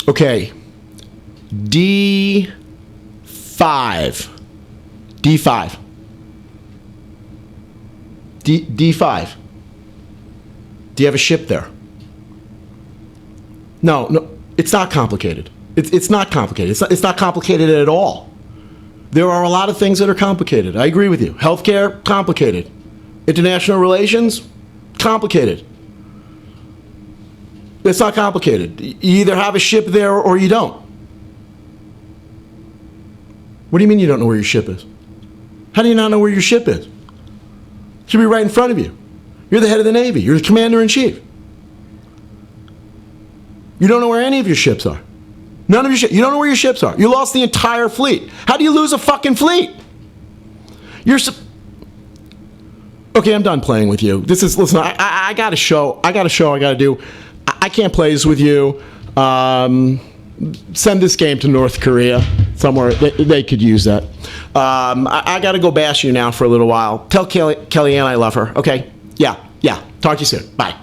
Okay. D5. D5. D5. Do you have a ship there? No, it's not complicated. It's not complicated. It's not complicated at all. There are a lot of things that are complicated. I agree with you. Healthcare, complicated. International relations, complicated. It's not complicated. You either have a ship there or you don't. What do you mean you don't know where your ship is? How do you not know where your ship is? It should be right in front of you. You're the head of the Navy. You're the commander-in-chief. You don't know where any of your ships are. None of your ships. You don't know where your ships are. You lost the entire fleet. How do you lose a fucking fleet? Okay, I'm done playing with you. Listen, I got a show. I got to do. I can't play this with you. Send this game to North Korea. Somewhere they could use that. I got to go bash you now for a little while. Tell Kellyanne I love her. Okay? Yeah. Talk to you soon. Bye.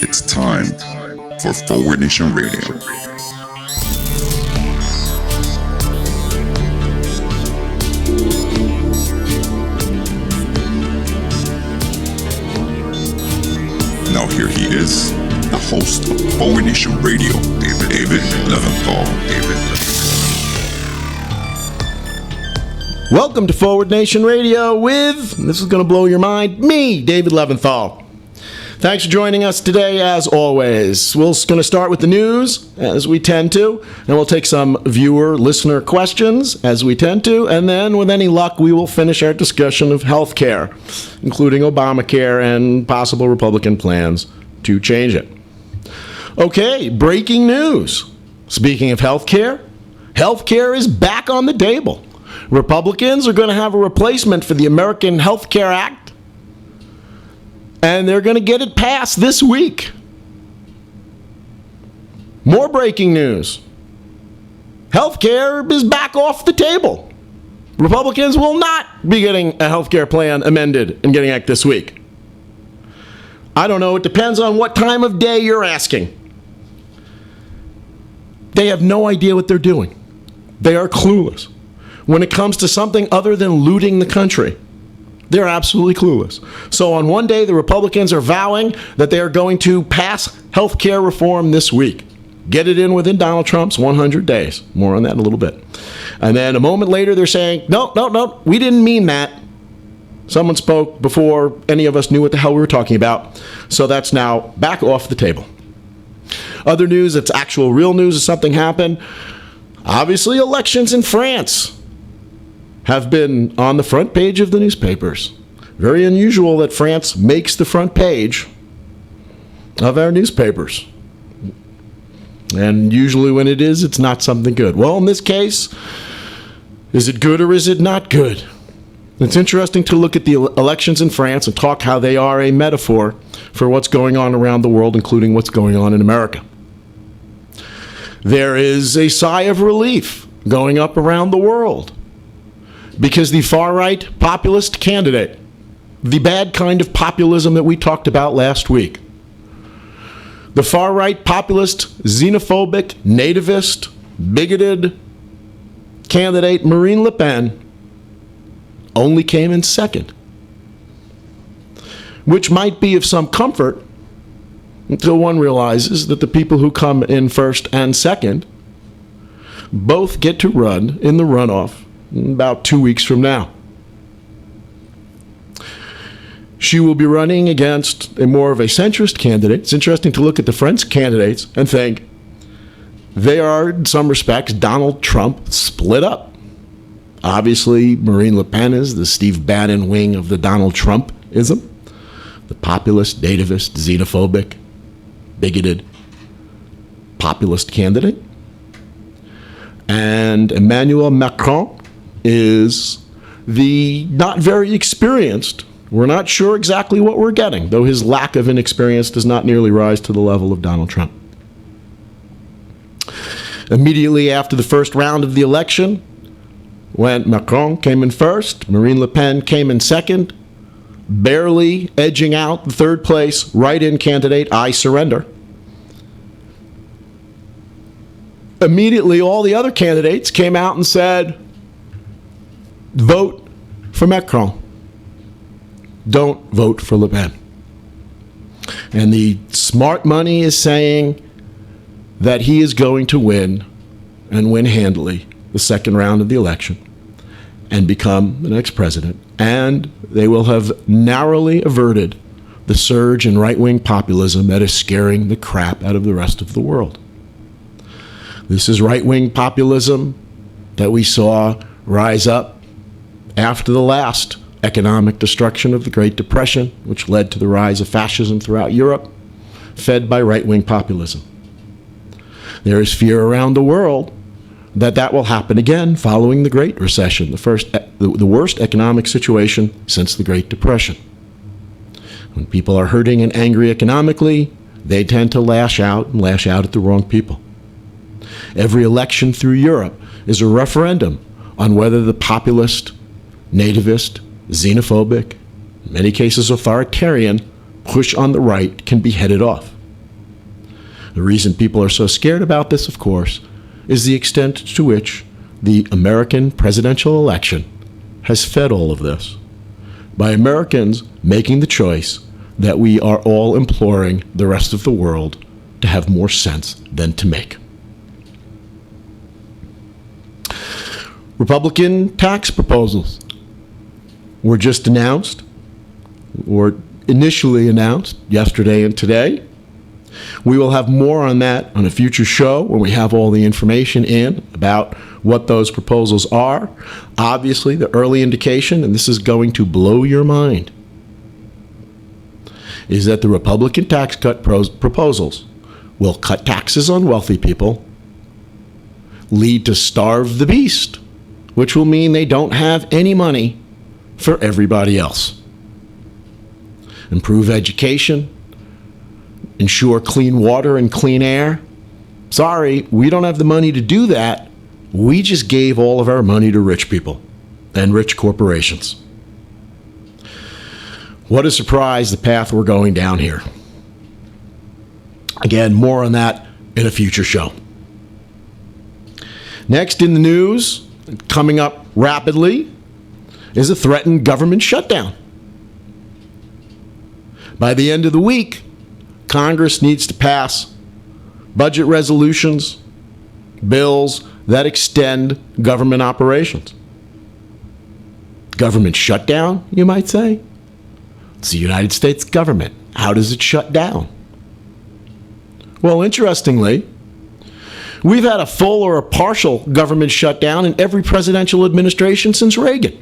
It's time for Forward Nation Radio. Now here he is, the host of Forward Nation Radio, David Leventhal. Welcome to Forward Nation Radio with, this is going to blow your mind, me, David Leventhal. Thanks for joining us today, as always. We're going to start with the news, as we tend to, and we'll take some listener questions, as we tend to, and then, with any luck, we will finish our discussion of health care, including Obamacare and possible Republican plans to change it. Okay, breaking news. Speaking of health care is back on the table. Republicans are going to have a replacement for the American Health Care Act, and they're going to get it passed this week. More breaking news. Healthcare is back off the table. Republicans will not be getting a healthcare plan amended and getting it this week. I don't know. It depends on what time of day you're asking. They have no idea what they're doing. They are clueless. When it comes to something other than looting the country, they're absolutely clueless. So on one day, the Republicans are vowing that they are going to pass health care reform this week. Get it in within Donald Trump's 100 days. More on that in a little bit. And then a moment later, they're saying, no, we didn't mean that. Someone spoke before any of us knew what the hell we were talking about. So that's now back off the table. Other news, it's actual real news, if something happened. Obviously, elections in France have been on the front page of the newspapers. Very unusual that France makes the front page of our newspapers. And usually when it is, it's not something good. Well, in this case, is it good or is it not good? It's interesting to look at the elections in France and talk how they are a metaphor for what's going on around the world, including what's going on in America. There is a sigh of relief going up around the world, because the far-right populist candidate, the bad kind of populism that we talked about last week, the far-right populist, xenophobic, nativist, bigoted candidate Marine Le Pen only came in second, which might be of some comfort until one realizes that the people who come in first and second both get to run in the runoff about 2 weeks from now. She will be running against a more of a centrist candidate. It's interesting to look at the French candidates and think they are, in some respects, Donald Trump split up. Obviously, Marine Le Pen is the Steve Bannon wing of the Donald Trumpism, the populist, nativist, xenophobic, bigoted populist candidate. And Emmanuel Macron is the not very experienced. We're not sure exactly what we're getting, though his lack of inexperience does not nearly rise to the level of Donald Trump. Immediately after the first round of the election, when Macron came in first, Marine Le Pen came in second, barely edging out the third place write-in candidate, I Surrender. Immediately, all the other candidates came out and said, vote for Macron. Don't vote for Le Pen. And the smart money is saying that he is going to win, and win handily, the second round of the election and become the next president. And they will have narrowly averted the surge in right-wing populism that is scaring the crap out of the rest of the world. This is right-wing populism that we saw rise up after the last economic destruction of the Great Depression, which led to the rise of fascism throughout Europe, fed by right-wing populism. There is fear around the world that that will happen again following the Great Recession, the worst economic situation since the Great Depression. When people are hurting and angry economically, they tend to lash out at the wrong people. Every election through Europe is a referendum on whether the populist, nativist, xenophobic, in many cases authoritarian, push on the right can be headed off. The reason people are so scared about this, of course, is the extent to which the American presidential election has fed all of this, by Americans making the choice that we are all imploring the rest of the world to have more sense than to make. Republican tax proposals were just announced, or initially announced yesterday and today. We will have more on that on a future show when we have all the information in about what those proposals are. Obviously, the early indication, and this is going to blow your mind, is that the Republican tax cut proposals will cut taxes on wealthy people, lead to starve the beast, which will mean they don't have any money for everybody else. Improve education, ensure clean water and clean air. Sorry, we don't have the money to do that. We just gave all of our money to rich people and rich corporations. What a surprise, the path we're going down here. Again, more on that in a future show. Next in the news, coming up rapidly, is a threatened government shutdown. By the end of the week, Congress needs to pass budget resolutions, bills that extend government operations. Government shutdown, you might say? It's the United States government. How does it shut down? Well, interestingly, we've had a full or a partial government shutdown in every presidential administration since Reagan.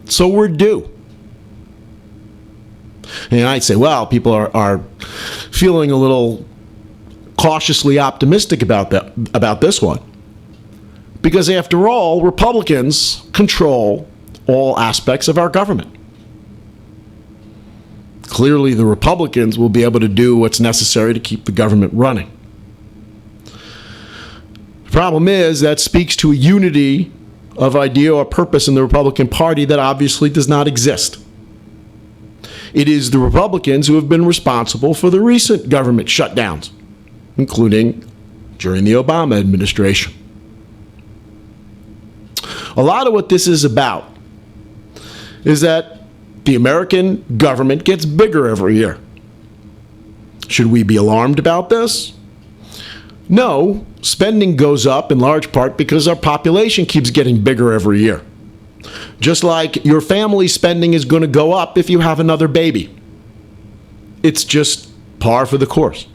So we're due. And I'd say, well, people are feeling a little cautiously optimistic about this one. Because after all, Republicans control all aspects of our government. Clearly, the Republicans will be able to do what's necessary to keep the government running. The problem is that speaks to a unity of idea or purpose in the Republican Party that obviously does not exist. It is the Republicans who have been responsible for the recent government shutdowns, including during the Obama administration. A lot of what this is about is that the American government gets bigger every year. Should we be alarmed about this? No, spending goes up in large part because our population keeps getting bigger every year. Just like your family spending is going to go up if you have another baby. It's just par for the course.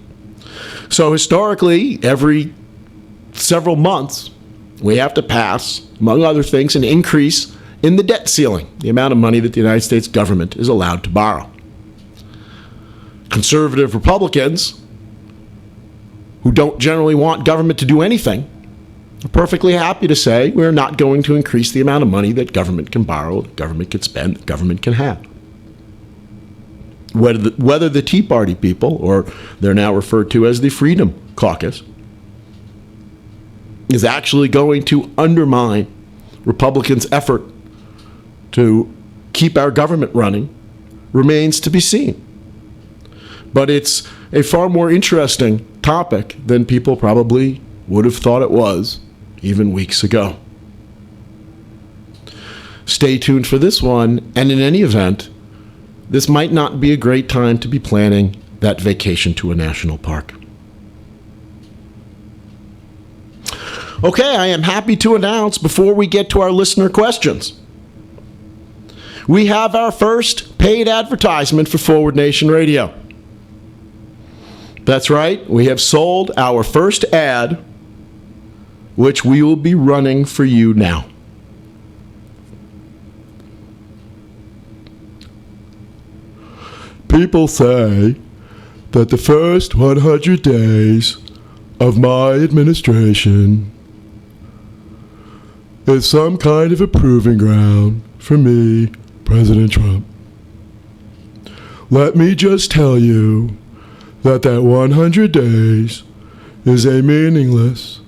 So historically, every several months, we have to pass, among other things, an increase in the debt ceiling, the amount of money that the United States government is allowed to borrow. Conservative Republicans, who don't generally want government to do anything, are perfectly happy to say we're not going to increase the amount of money that government can borrow, that government can spend, that government can have. Whether the Tea Party people, or they're now referred to as the Freedom Caucus, is actually going to undermine Republicans' effort to keep our government running remains to be seen. But it's a far more interesting topic than people probably would have thought it was even weeks ago. Stay tuned for this one, and in any event, this might not be a great time to be planning that vacation to a national park. Okay, I am happy to announce before we get to our listener questions, we have our first paid advertisement for Forward Nation Radio. That's right, we have sold our first ad, which we will be running for you now. People say that the first 100 days of my administration is some kind of a proving ground for me, President Trump. Let me just tell you that 100 days is a meaningless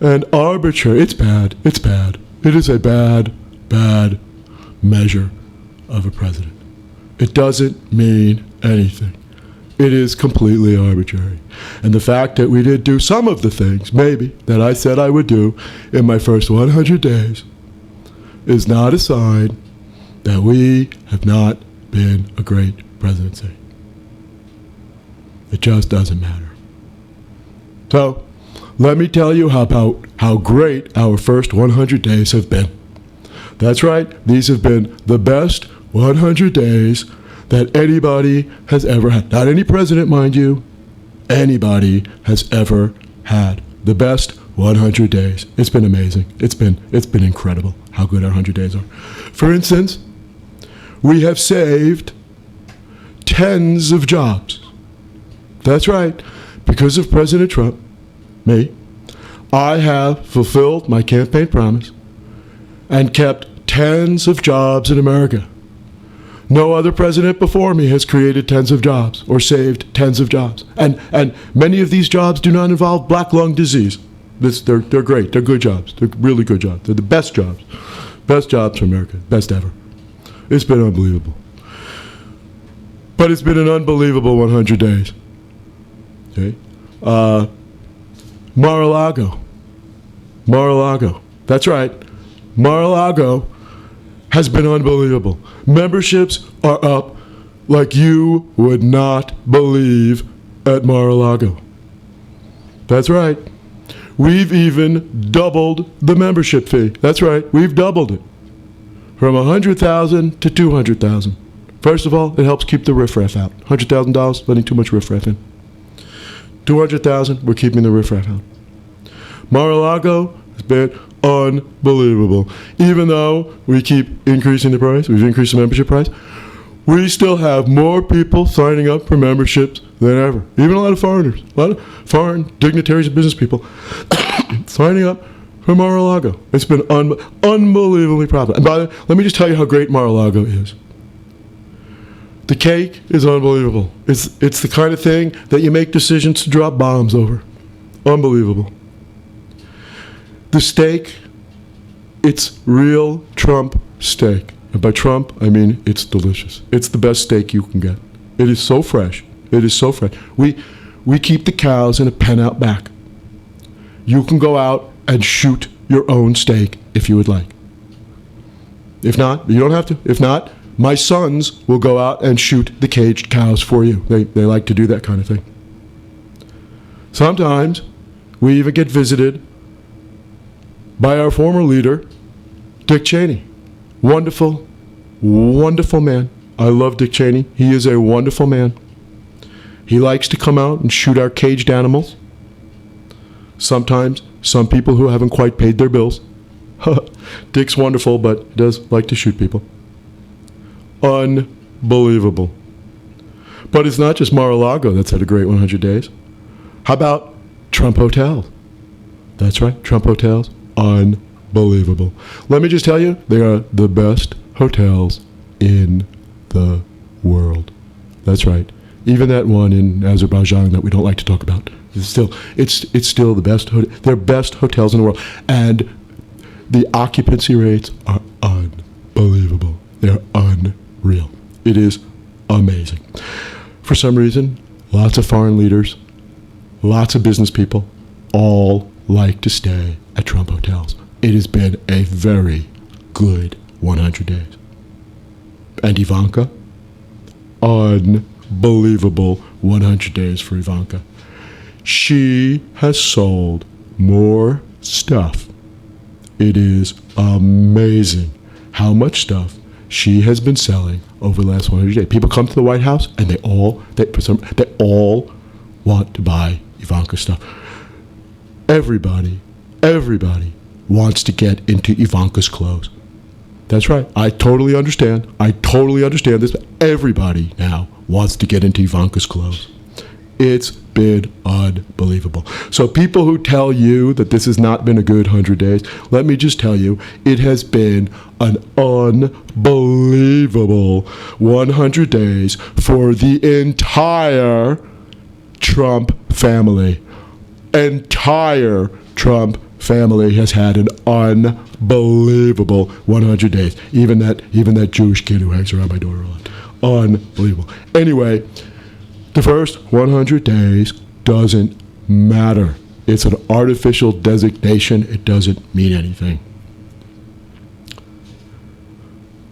and arbitrary, it's bad, it is a bad measure of a president. It doesn't mean anything. It is completely arbitrary. And the fact that we did do some of the things, maybe, that I said I would do in my first 100 days is not a sign that we have not been a great presidency. It just doesn't matter. So, let me tell you about how great our first 100 days have been. That's right, these have been the best 100 days that anybody has ever had. Not any president, mind you. Anybody has ever had. The best 100 days. It's been amazing. It's been incredible how good our 100 days are. For instance, we have saved tens of jobs. That's right. Because of President Trump, me, I have fulfilled my campaign promise and kept tens of jobs in America. No other president before me has created tens of jobs or saved tens of jobs. And many of these jobs do not involve black lung disease. They're great. They're good jobs. They're really good jobs. They're the best jobs. Best jobs for America. Best ever. It's been unbelievable. But it's been an unbelievable 100 days. Okay? Mar-a-Lago. That's right. Mar-a-Lago has been unbelievable. Memberships are up like you would not believe at Mar-a-Lago. That's right. We've even doubled the membership fee. That's right. We've doubled it from $100,000 to $200,000. First of all, it helps keep the riffraff out. $100,000, letting too much riffraff in. $200,000, we're keeping the riffraff out. Mar-a-Lago has been unbelievable. Even though we keep increasing the price, we've increased the membership price, we still have more people signing up for memberships than ever. Even a lot of foreigners, a lot of foreign dignitaries and business people signing up for Mar-a-Lago. It's been unbelievably popular. And by the way, let me just tell you how great Mar-a-Lago is. The cake is unbelievable. It's the kind of thing that you make decisions to drop bombs over. Unbelievable. The steak, it's real Trump steak. And by Trump, I mean it's delicious. It's the best steak you can get. It is so fresh. It is so fresh. We keep the cows in a pen out back. You can go out and shoot your own steak if you would like. If not, you don't have to. If not, my sons will go out and shoot the caged cows for you. They like to do that kind of thing. Sometimes we even get visited by our former leader, Dick Cheney. Wonderful, wonderful man. I love Dick Cheney. He is a wonderful man. He likes to come out and shoot our caged animals. Sometimes some people who haven't quite paid their bills. Dick's wonderful, but he does like to shoot people. Unbelievable. But it's not just Mar-a-Lago that's had a great 100 days. How about Trump Hotels? That's right, Trump Hotels. Unbelievable. Let me just tell you, they are the best hotels in the world. That's right. Even that one in Azerbaijan that we don't like to talk about. It's still the best. They're best hotels in the world. And the occupancy rates are unbelievable. They're unbelievable. is amazing. For some reason, lots of foreign leaders, lots of business people, all like to stay at Trump hotels. It has been a very good 100 days. And Ivanka, unbelievable 100 days for Ivanka. She has sold more stuff. It is amazing how much stuff she has been selling over the last 100 days. People come to the White House and they all want to buy Ivanka stuff. Everybody wants to get into Ivanka's clothes. That's right. I totally understand this. Everybody now wants to get into Ivanka's clothes. It's been unbelievable. So people who tell you that this has not been a good 100 days, let me just tell you, it has been an unbelievable 100 days for the entire Trump family. Entire Trump family has had an unbelievable 100 days. Even that Jewish kid who hangs around my door a lot. Unbelievable. Anyway, the first 100 days doesn't matter. It's an artificial designation. It doesn't mean anything.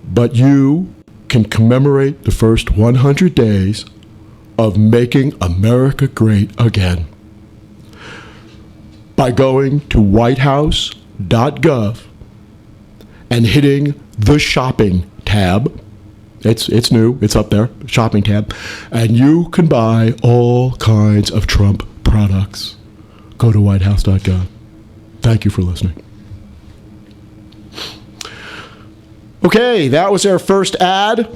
But you can commemorate the first 100 days of making America great again by going to whitehouse.gov and hitting the shopping tab. It's new. It's up there, shopping tab. And you can buy all kinds of Trump products. Go to whitehouse.gov. Thank you for listening. Okay, that was our first ad.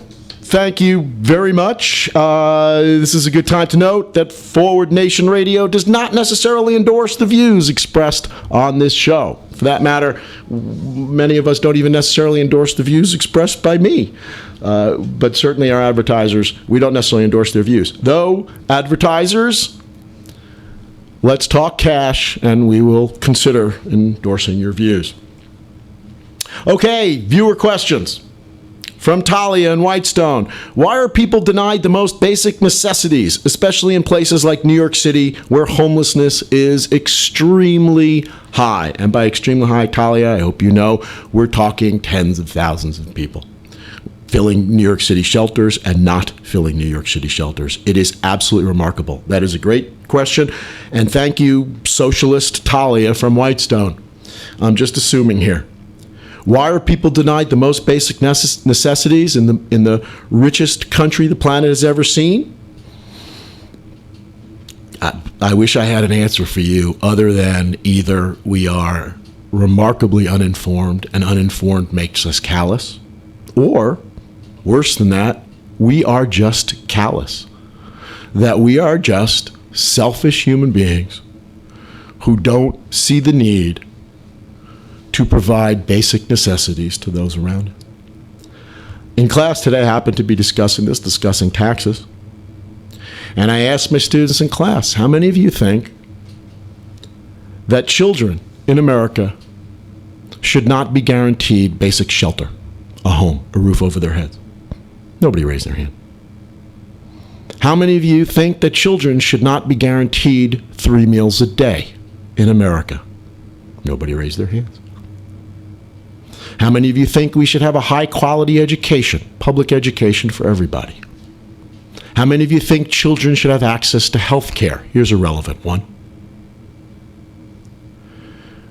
Thank you very much. This is a good time to note that Forward Nation Radio does not necessarily endorse the views expressed on this show. For that matter, many of us don't even necessarily endorse the views expressed by me. But certainly our advertisers, we don't necessarily endorse their views. Though, advertisers, let's talk cash, and we will consider endorsing your views. Okay, viewer questions. From Talia in Whitestone. Why are people denied the most basic necessities, especially in places like New York City, where homelessness is extremely high? And by extremely high, Talia, I hope you know, we're talking tens of thousands of people filling New York City shelters and not filling New York City shelters. It is absolutely remarkable. That is a great question. And thank you, socialist Talia from Whitestone. I'm just assuming here. Why are people denied the most basic necessities in the richest country the planet has ever seen? I wish I had an answer for you other than either we are remarkably uninformed and uninformed makes us callous, or worse than that, we are just callous. That we are just selfish human beings who don't see the need to provide basic necessities to those around us. In class today, I happened to be discussing taxes. And I asked my students in class, how many of you think that children in America should not be guaranteed basic shelter, a home, a roof over their heads? Nobody raised their hand. How many of you think that children should not be guaranteed 3 meals a day in America? Nobody raised their hands. How many of you think we should have a high-quality education, public education for everybody? How many of you think children should have access to health care? Here's a relevant one.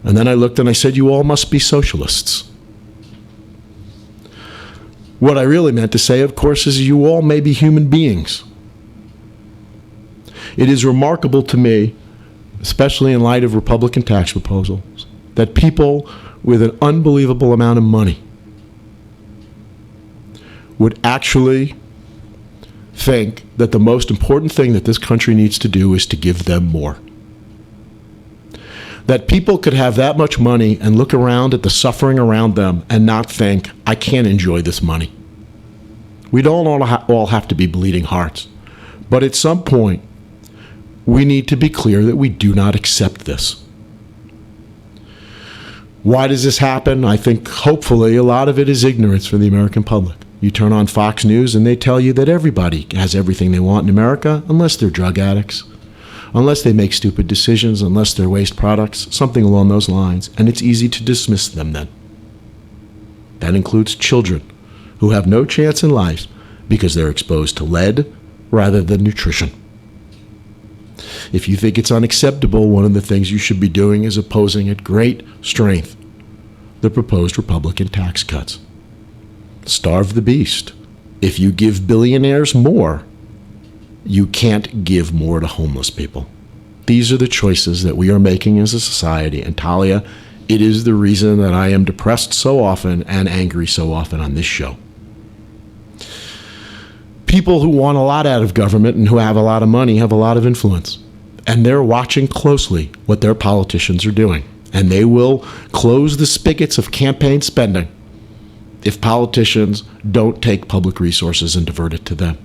And then I looked and I said, you all must be socialists. What I really meant to say, of course, is you all may be human beings. It is remarkable to me, especially in light of Republican tax proposals, that people with an unbelievable amount of money would actually think that the most important thing that this country needs to do is to give them more. That people could have that much money and look around at the suffering around them and not think, I can't enjoy this money. We don't all have to be bleeding hearts. But at some point, we need to be clear that we do not accept this. Why does this happen? I think hopefully a lot of it is ignorance for the American public. You turn on Fox News and they tell you that everybody has everything they want in America unless they're drug addicts, unless they make stupid decisions, unless they're waste products, something along those lines, and it's easy to dismiss them then. That includes children who have no chance in life because they're exposed to lead rather than nutrition. If you think it's unacceptable, one of the things you should be doing is opposing at great strength the proposed Republican tax cuts. Starve the beast. If you give billionaires more, you can't give more to homeless people. These are the choices that we are making as a society. And Talia, it is the reason that I am depressed so often and angry so often on this show. People who want a lot out of government and who have a lot of money have a lot of influence. And they're watching closely what their politicians are doing. And they will close the spigots of campaign spending if politicians don't take public resources and divert it to them.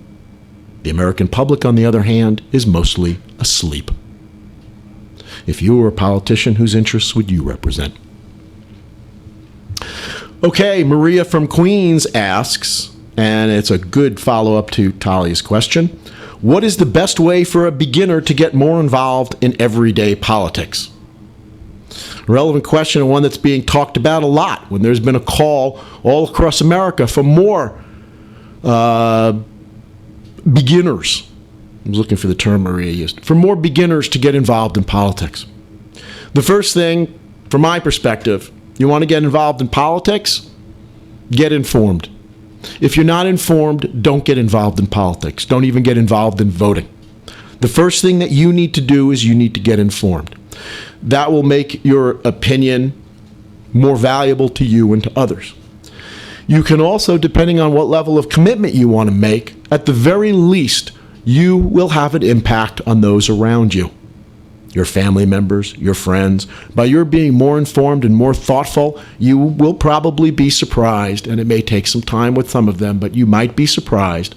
The American public, on the other hand, is mostly asleep. If you were a politician, whose interests would you represent? Okay, Maria from Queens asks, and it's a good follow-up to Talia's question, what is the best way for a beginner to get more involved in everyday politics? Relevant question, and one that's being talked about a lot when there's been a call all across America for more beginners. I was looking for the term Maria used. For more beginners to get involved in politics. The first thing, from my perspective, you want to get involved in politics? Get informed. If you're not informed, don't get involved in politics. Don't even get involved in voting. The first thing that you need to do is you need to get informed. That will make your opinion more valuable to you and to others. You can also, depending on what level of commitment you want to make, at the very least, you will have an impact on those around you. Your family members, your friends. By your being more informed and more thoughtful, you will probably be surprised, and it may take some time with some of them, but you might be surprised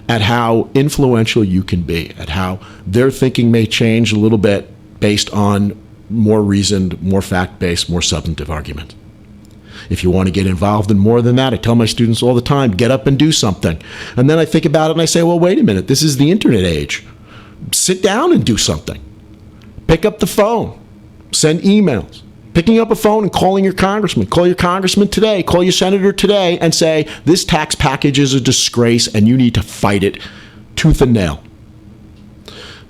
at how influential you can be, at how their thinking may change a little bit based on more reasoned, more fact-based, more substantive argument. If you want to get involved in more than that, I tell my students all the time, get up and do something. And then I think about it and I say, well, wait a minute, this is the internet age. Sit down and do something. Pick up the phone. Send emails. Picking up a phone and calling your congressman. Call your congressman today. Call your senator today and say, this tax package is a disgrace and you need to fight it tooth and nail.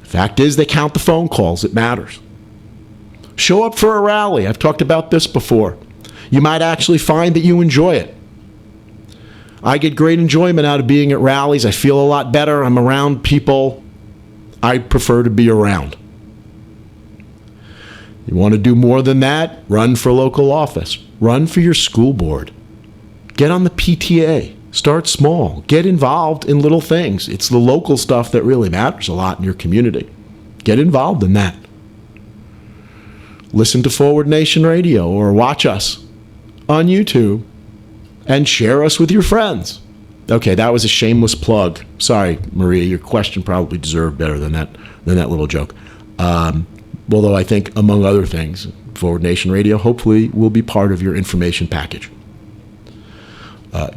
Fact is, they count the phone calls. It matters. Show up for a rally. I've talked about this before. You might actually find that you enjoy it. I get great enjoyment out of being at rallies. I feel a lot better. I'm around people I prefer to be around. You want to do more than that? Run for local office. Run for your school board. Get on the PTA. Start small. Get involved in little things. It's the local stuff that really matters a lot in your community. Get involved in that. Listen to Forward Nation Radio or watch us on YouTube and share us with your friends. Okay, that was a shameless plug. Sorry, Maria, your question probably deserved better than that little joke. Although I think, among other things, Forward Nation Radio hopefully will be part of your information package.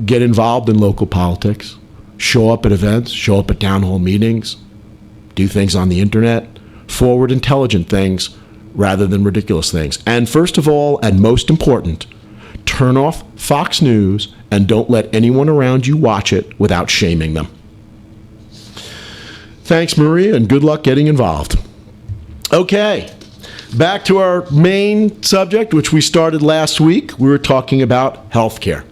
Get involved in local politics. Show up at events. Show up at town hall meetings. Do things on the internet. Forward intelligent things rather than ridiculous things. And first of all, and most important, turn off Fox News and don't let anyone around you watch it without shaming them. Thanks, Maria, and good luck getting involved. Okay, back to our main subject, which we started last week. We were talking about health care.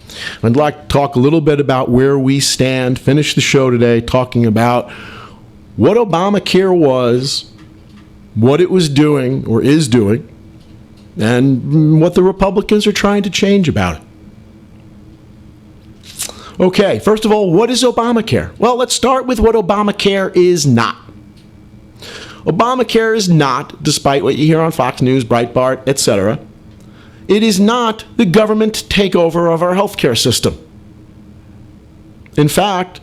I'd like to talk a little bit about where we stand, finish the show today talking about what Obamacare was, what it was doing or is doing, and what the Republicans are trying to change about it. Okay, first of all, what is Obamacare? Well, let's start with what Obamacare is not. Obamacare is not, despite what you hear on Fox News, Breitbart, etc., it is not the government takeover of our healthcare system. In fact,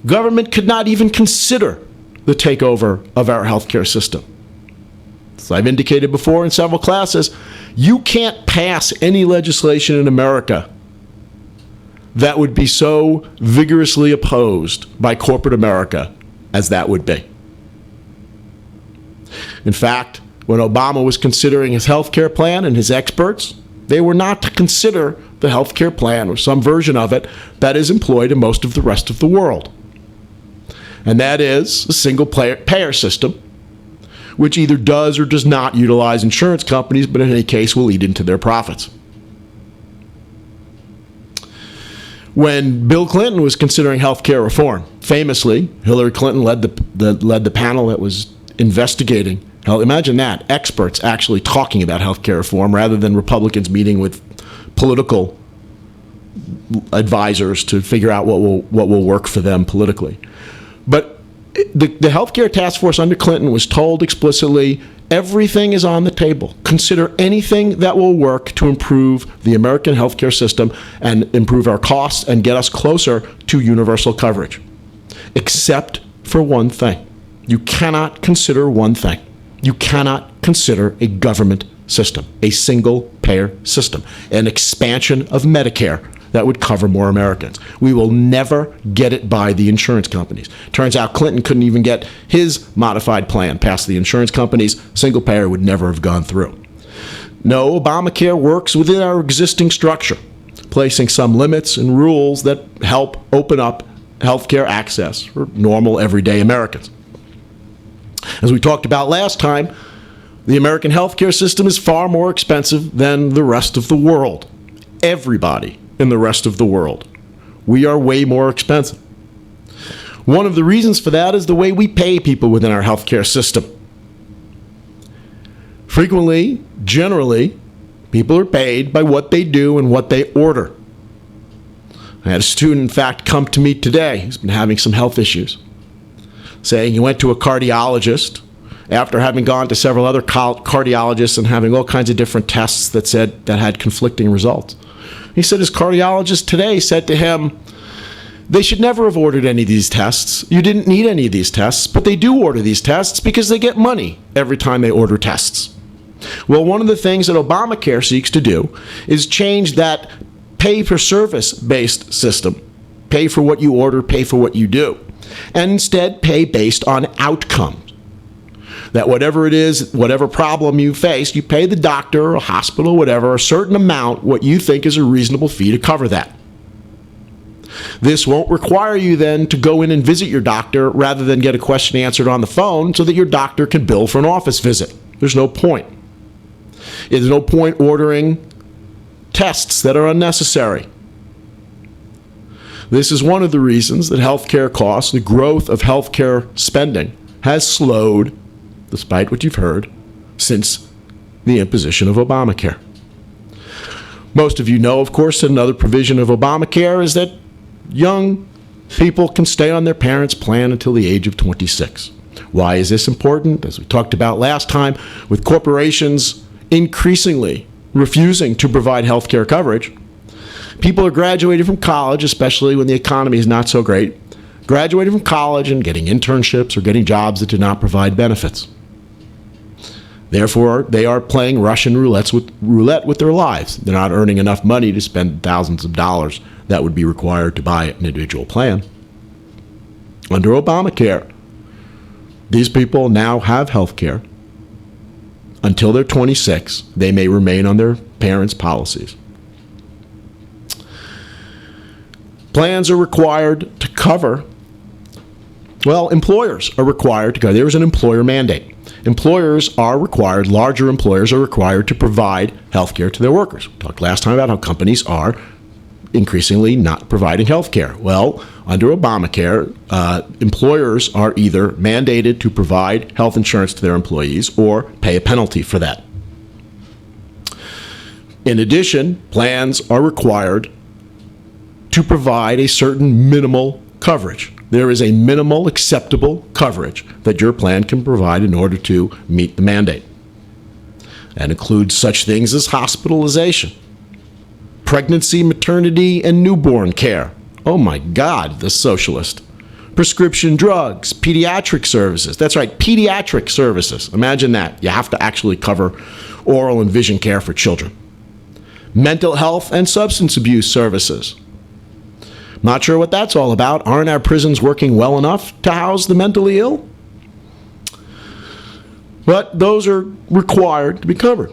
government could not even consider the takeover of our healthcare system. As I've indicated before in several classes, you can't pass any legislation in America that would be so vigorously opposed by corporate America as that would be. In fact, when Obama was considering his health care plan and his experts, they were not to consider the health care plan or some version of it that is employed in most of the rest of the world. And that is a single payer system, which either does or does not utilize insurance companies, but in any case will eat into their profits. When Bill Clinton was considering health care reform, famously, Hillary Clinton led the panel that was investigating. Imagine that, experts actually talking about health care reform rather than Republicans meeting with political advisors to figure out what will work for them politically. But the health care task force under Clinton was told explicitly, everything is on the table. Consider anything that will work to improve the American healthcare system and improve our costs and get us closer to universal coverage. Except for one thing. You cannot consider one thing. You cannot consider a government system, a single-payer system, an expansion of Medicare that would cover more Americans. We will never get it by the insurance companies. Turns out Clinton couldn't even get his modified plan past the insurance companies. Single-payer would never have gone through. No, Obamacare works within our existing structure, placing some limits and rules that help open up healthcare access for normal, everyday Americans. As we talked about last time, the American healthcare system is far more expensive than the rest of the world. Everybody in the rest of the world. We are way more expensive. One of the reasons for that is the way we pay people within our healthcare system. Frequently, generally, people are paid by what they do and what they order. I had a student, in fact, come to me today who's been having some health issues, saying he went to a cardiologist after having gone to several other cardiologists and having all kinds of different tests that had conflicting results. He said his cardiologist today said to him, they should never have ordered any of these tests. You didn't need any of these tests, but they do order these tests because they get money every time they order tests. Well, one of the things that Obamacare seeks to do is change that pay-for-service-based system, pay for what you order, pay for what you do, and instead pay based on outcomes. That whatever it is, whatever problem you face, you pay the doctor or hospital, whatever, a certain amount, what you think is a reasonable fee to cover that. This won't require you then to go in and visit your doctor rather than get a question answered on the phone so that your doctor can bill for an office visit. There's no point. There's no point ordering tests that are unnecessary. This is one of the reasons that healthcare costs, the growth of healthcare spending, has slowed, despite what you've heard, since the imposition of Obamacare. Most of you know, of course, that another provision of Obamacare is that young people can stay on their parents' plan until the age of 26. Why is this important? As we talked about last time, with corporations increasingly refusing to provide health care coverage, people are graduating from college, especially when the economy is not so great, graduating from college and getting internships or getting jobs that do not provide benefits. Therefore, they are playing Russian roulette with their lives. They're not earning enough money to spend thousands of dollars that would be required to buy an individual plan. Under Obamacare, these people now have health care. Until they're 26, they may remain on their parents' policies. Plans are required to cover, employers are required to cover. There is an employer mandate. Employers are required, larger employers are required to provide health care to their workers. We talked last time about how companies are increasingly not providing health care. Well, under Obamacare, employers are either mandated to provide health insurance to their employees or pay a penalty for that. In addition, plans are required to provide a certain minimal coverage. There is a minimal acceptable coverage that your plan can provide in order to meet the mandate. That includes such things as hospitalization, pregnancy, maternity, and newborn care. Oh my God, the socialist. Prescription drugs, pediatric services. That's right, pediatric services. Imagine that. You have to actually cover oral and vision care for children. Mental health and substance abuse services. Not sure what that's all about. Aren't our prisons working well enough to house the mentally ill? But those are required to be covered.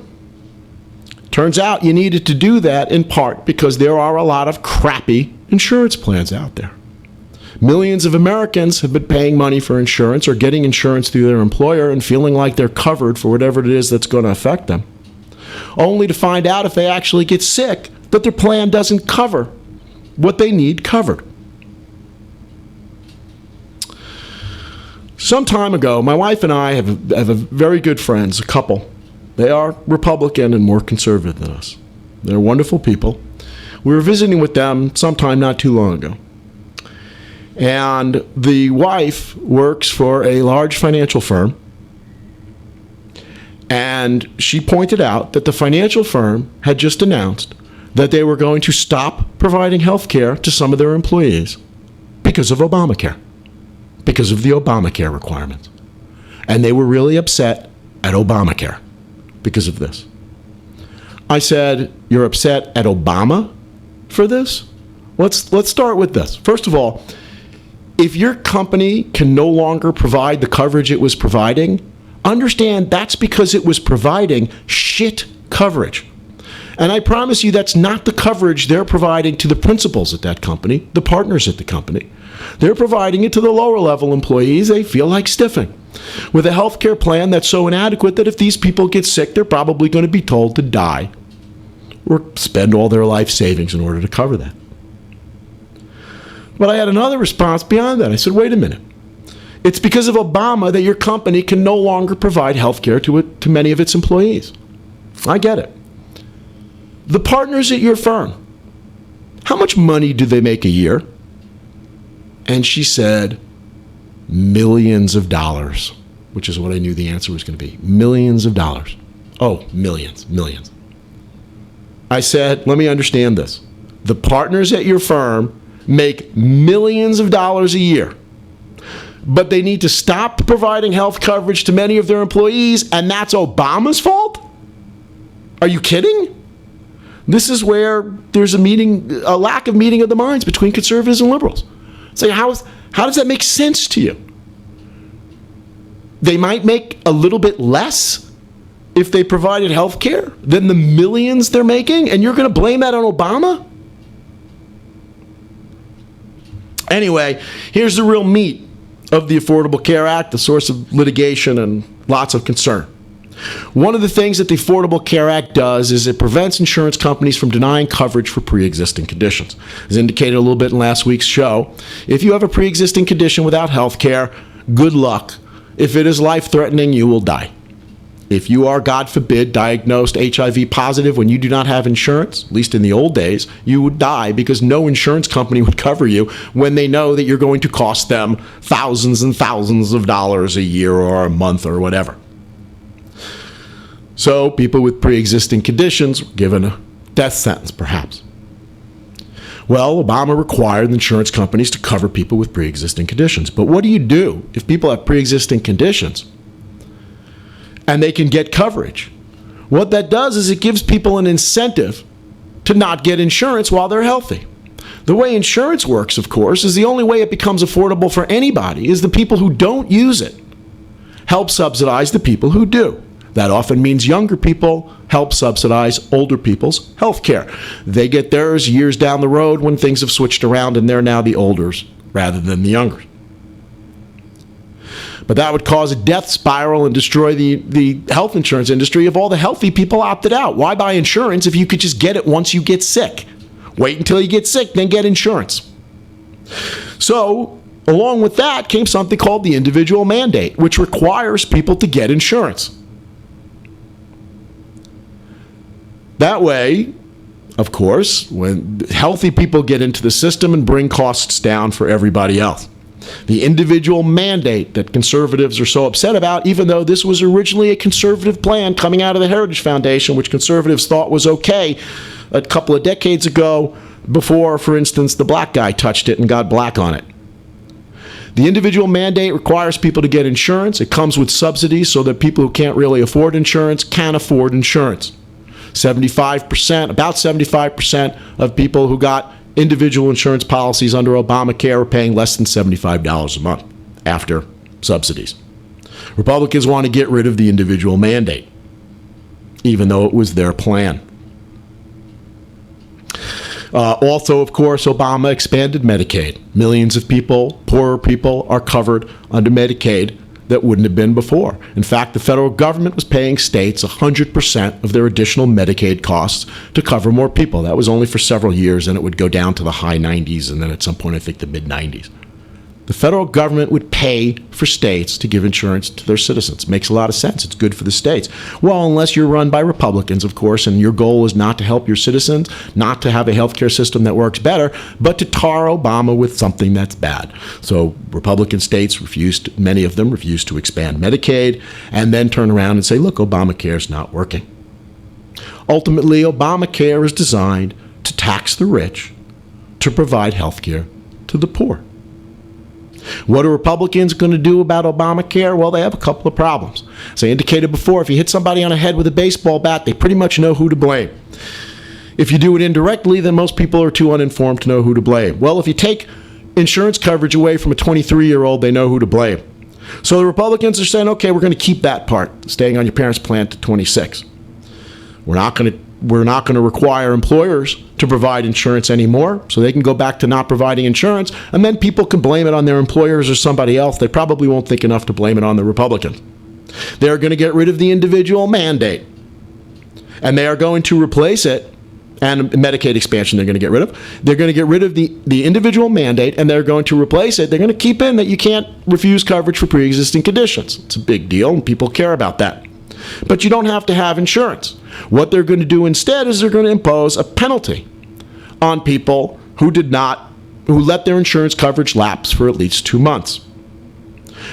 Turns out you needed to do that in part because there are a lot of crappy insurance plans out there. Millions of Americans have been paying money for insurance or getting insurance through their employer and feeling like they're covered for whatever it is that's going to affect them, only to find out if they actually get sick that their plan doesn't cover what they need covered. Some time ago, my wife and I have a very good friends, a couple. They are Republican and more conservative than us. They're wonderful people. We were visiting with them sometime not too long ago. And the wife works for a large financial firm. And she pointed out that the financial firm had just announced that they were going to stop providing health care to some of their employees because of Obamacare, because of the Obamacare requirements. And they were really upset at Obamacare because of this. I said, "You're upset at Obama for this?" Let's start with this. First of all, if your company can no longer provide the coverage it was providing, understand that's because it was providing shit coverage. And I promise you that's not the coverage they're providing to the principals at that company, the partners at the company. They're providing it to the lower level employees they feel like stiffing, with a health care plan that's so inadequate that if these people get sick, they're probably going to be told to die or spend all their life savings in order to cover that. But I had another response beyond that. I said, wait a minute. It's because of Obama that your company can no longer provide health care to many of its employees. I get it. The partners at your firm, how much money do they make a year? And she said, millions of dollars, which is what I knew the answer was going to be. Millions of dollars. Oh, millions. I said, let me understand this. The partners at your firm make millions of dollars a year, but they need to stop providing health coverage to many of their employees, and that's Obama's fault? Are you kidding? This is where there's a lack of meeting of the minds between conservatives and liberals. So how does that make sense to you? They might make a little bit less if they provided health care than the millions they're making, and you're going to blame that on Obama? Anyway, here's the real meat of the Affordable Care Act, the source of litigation and lots of concern. One of the things that the Affordable Care Act does is it prevents insurance companies from denying coverage for pre-existing conditions. As indicated a little bit in last week's show, if you have a pre-existing condition without health care, good luck. If it is life-threatening, you will die. If you are, God forbid, diagnosed HIV positive when you do not have insurance, at least in the old days, you would die because no insurance company would cover you when they know that you're going to cost them thousands and thousands of dollars a year or a month or whatever. So people with pre-existing conditions were given a death sentence, perhaps. Well, Obama required insurance companies to cover people with pre-existing conditions. But what do you do if people have pre-existing conditions and they can get coverage? What that does is it gives people an incentive to not get insurance while they're healthy. The way insurance works, of course, is the only way it becomes affordable for anybody is the people who don't use it help subsidize the people who do. That often means younger people help subsidize older people's health care. They get theirs years down the road when things have switched around and they're now the olders rather than the youngers. But that would cause a death spiral and destroy the health insurance industry if all the healthy people opted out. Why buy insurance if you could just get it once you get sick? Wait until you get sick, then get insurance. So, along with that came something called the individual mandate, which requires people to get insurance. That way, of course, when healthy people get into the system and bring costs down for everybody else. The individual mandate that conservatives are so upset about, even though this was originally a conservative plan coming out of the Heritage Foundation, which conservatives thought was okay a couple of decades ago before, for instance, the black guy touched it and got black on it. The individual mandate requires people to get insurance. It comes with subsidies so that people who can't really afford insurance can afford insurance. About 75% of people who got individual insurance policies under Obamacare are paying less than $75 a month after subsidies. Republicans want to get rid of the individual mandate, even though it was their plan. Also, of course, Obama expanded Medicaid. Millions of people, poorer people, are covered under Medicaid that wouldn't have been before. In fact, the federal government was paying states 100% of their additional Medicaid costs to cover more people. That was only for several years, and it would go down to the high 90s, and then at some point, I think the mid 90s. The federal government would pay for states to give insurance to their citizens. Makes a lot of sense. It's good for the states. Well, unless you're run by Republicans, of course, and your goal is not to help your citizens, not to have a healthcare system that works better, but to tar Obama with something that's bad. So Republican states many of them refused to expand Medicaid, and then turn around and say, look, Obamacare is not working. Ultimately, Obamacare is designed to tax the rich to provide healthcare to the poor. What are Republicans going to do about Obamacare? Well, they have a couple of problems. As I indicated before, if you hit somebody on the head with a baseball bat, they pretty much know who to blame. If you do it indirectly, then most people are too uninformed to know who to blame. Well, if you take insurance coverage away from a 23-year-old, they know who to blame. So the Republicans are saying, okay, we're going to keep that part, staying on your parents' plan to 26. We're not going to require employers to provide insurance anymore, so they can go back to not providing insurance, and then people can blame it on their employers or somebody else. They probably won't think enough to blame it on the Republicans. They're going to get rid of the individual mandate, and they are going to replace it, and Medicaid expansion they're going to get rid of. They're going to get rid of the individual mandate, and they're going to replace it. They're going to keep in that you can't refuse coverage for pre-existing conditions. It's a big deal, and people care about that. But you don't have to have insurance. What they're going to do instead is they're going to impose a penalty on people who let their insurance coverage lapse for at least 2 months.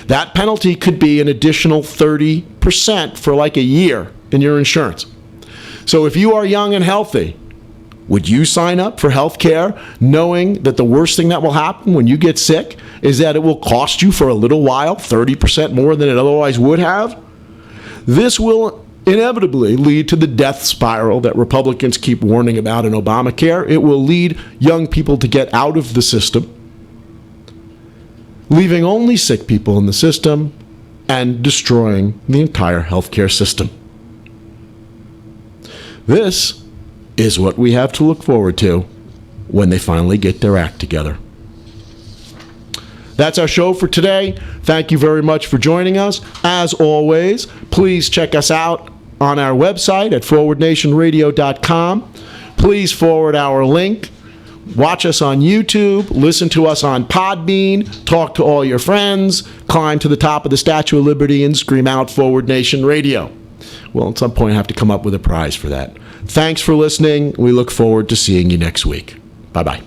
That penalty could be an additional 30% for like a year in your insurance. So if you are young and healthy, would you sign up for health care knowing that the worst thing that will happen when you get sick is that it will cost you for a little while 30% more than it otherwise would have? This will inevitably lead to the death spiral that Republicans keep warning about in Obamacare. It will lead young people to get out of the system, leaving only sick people in the system and destroying the entire healthcare system. This is what we have to look forward to when they finally get their act together. That's our show for today. Thank you very much for joining us. As always, please check us out on our website at forwardnationradio.com. Please forward our link. Watch us on YouTube. Listen to us on Podbean. Talk to all your friends. Climb to the top of the Statue of Liberty and scream out Forward Nation Radio. Well, at some point, I have to come up with a prize for that. Thanks for listening. We look forward to seeing you next week. Bye-bye.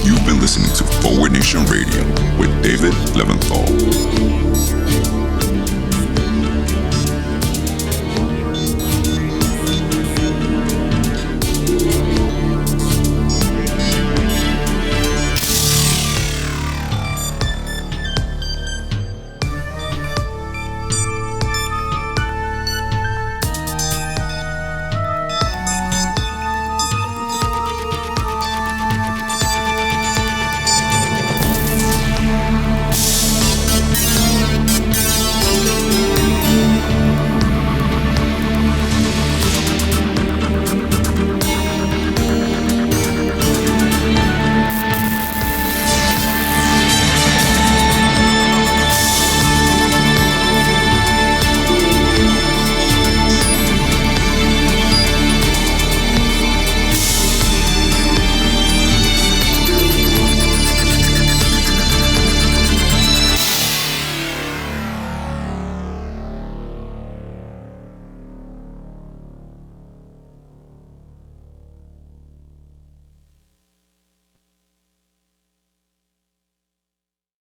You've been listening to Forward Nation Radio with David Leventhal.